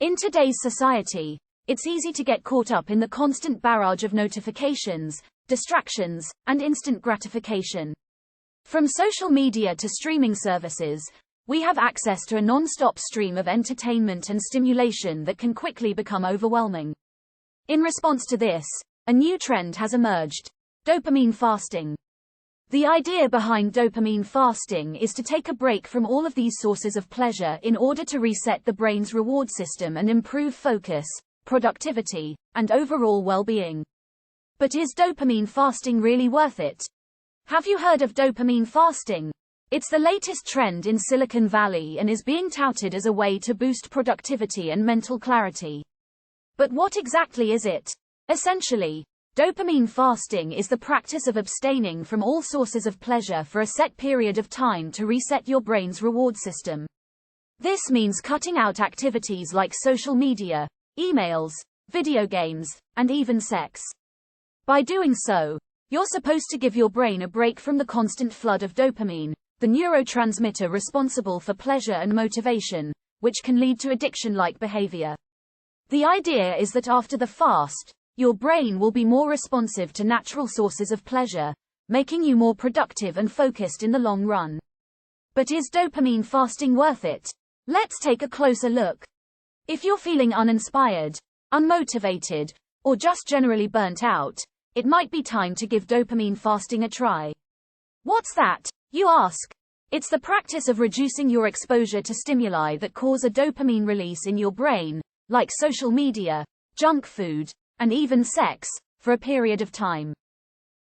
In today's society, it's easy to get caught up in the constant barrage of notifications, distractions, and instant gratification. From social media to streaming services, we have access to a non-stop stream of entertainment and stimulation that can quickly become overwhelming. In response to this, a new trend has emerged: dopamine fasting. The idea behind dopamine fasting is to take a break from all of these sources of pleasure in order to reset the brain's reward system and improve focus, productivity, and overall well-being. But is dopamine fasting really worth it? Have you heard of dopamine fasting? It's the latest trend in Silicon Valley and is being touted as a way to boost productivity and mental clarity. But what exactly is it? Essentially, dopamine fasting is the practice of abstaining from all sources of pleasure for a set period of time to reset your brain's reward system. This means cutting out activities like social media, emails, video games, and even sex. By doing so, you're supposed to give your brain a break from the constant flood of dopamine, the neurotransmitter responsible for pleasure and motivation, which can lead to addiction-like behavior. The idea is that after the fast, your brain will be more responsive to natural sources of pleasure, making you more productive and focused in the long run. But is dopamine fasting worth it? Let's take a closer look. If you're feeling uninspired, unmotivated, or just generally burnt out, it might be time to give dopamine fasting a try. What's that, you ask? It's the practice of reducing your exposure to stimuli that cause a dopamine release in your brain, like social media, junk food, and even sex, for a period of time.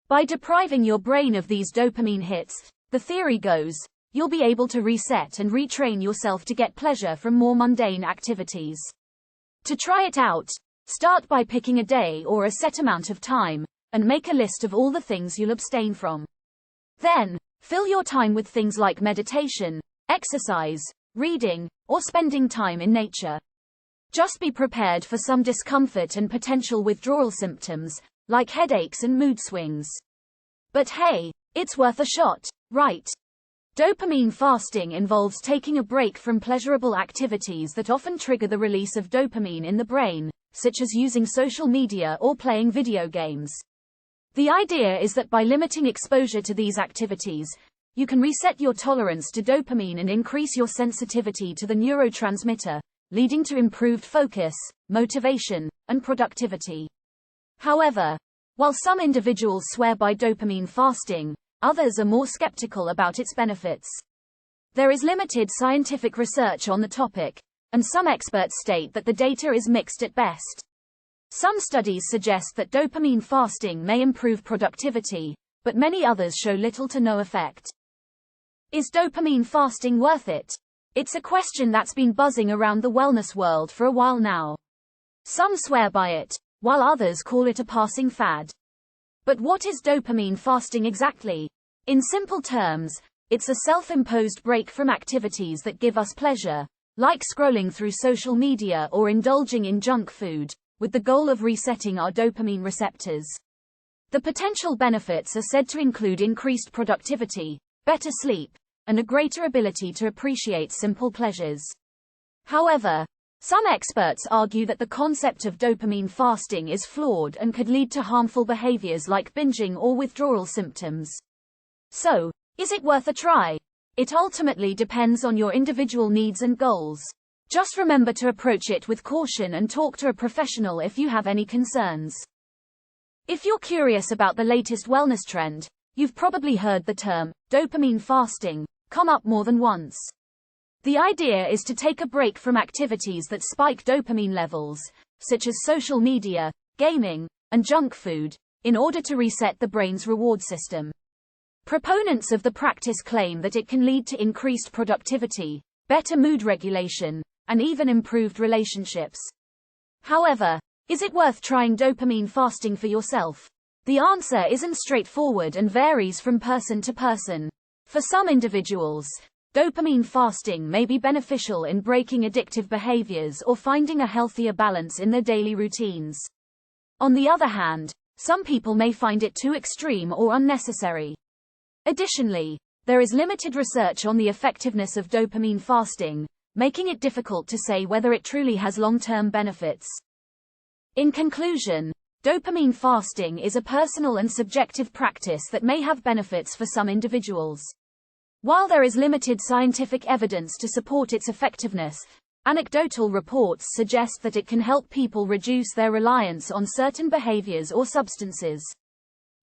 By depriving your brain of these dopamine hits, the theory goes, you'll be able to reset and retrain yourself to get pleasure from more mundane activities. To try it out, start by picking a day or a set amount of time, and make a list of all the things you'll abstain from. Then, fill your time with things like meditation, exercise, reading, or spending time in nature. Just be prepared for some discomfort and potential withdrawal symptoms, like headaches and mood swings. But hey, it's worth a shot, right? Dopamine fasting involves taking a break from pleasurable activities that often trigger the release of dopamine in the brain, such as using social media or playing video games. The idea is that by limiting exposure to these activities, you can reset your tolerance to dopamine and increase your sensitivity to the neurotransmitter, leading to improved focus, motivation, and productivity. However, while some individuals swear by dopamine fasting, others are more skeptical about its benefits. There is limited scientific research on the topic, and some experts state that the data is mixed at best. Some studies suggest that dopamine fasting may improve productivity, but many others show little to no effect. Is dopamine fasting worth it? It's a question that's been buzzing around the wellness world for a while now. Some swear by it, while others call it a passing fad. But what is dopamine fasting exactly? In simple terms, it's a self-imposed break from activities that give us pleasure, like scrolling through social media or indulging in junk food, with the goal of resetting our dopamine receptors. The potential benefits are said to include increased productivity, better sleep, and a greater ability to appreciate simple pleasures. However, some experts argue that the concept of dopamine fasting is flawed and could lead to harmful behaviors like binging or withdrawal symptoms. So, is it worth a try? It ultimately depends on your individual needs and goals. Just remember to approach it with caution and talk to a professional if you have any concerns. If you're curious about the latest wellness trend, you've probably heard the term dopamine fasting come up more than once. The idea is to take a break from activities that spike dopamine levels, such as social media, gaming, and junk food, in order to reset the brain's reward system. Proponents of the practice claim that it can lead to increased productivity, better mood regulation, and even improved relationships. However, is it worth trying dopamine fasting for yourself? The answer isn't straightforward and varies from person to person. For some individuals, dopamine fasting may be beneficial in breaking addictive behaviors or finding a healthier balance in their daily routines. On the other hand, some people may find it too extreme or unnecessary. Additionally, there is limited research on the effectiveness of dopamine fasting, making it difficult to say whether it truly has long-term benefits. In conclusion, dopamine fasting is a personal and subjective practice that may have benefits for some individuals. While there is limited scientific evidence to support its effectiveness, anecdotal reports suggest that it can help people reduce their reliance on certain behaviors or substances.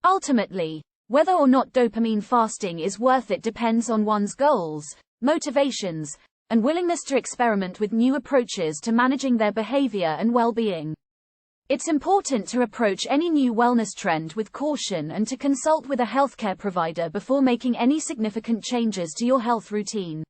Ultimately, whether or not dopamine fasting is worth it depends on one's goals, motivations, and willingness to experiment with new approaches to managing their behavior and well-being. It's important to approach any new wellness trend with caution and to consult with a healthcare provider before making any significant changes to your health routine.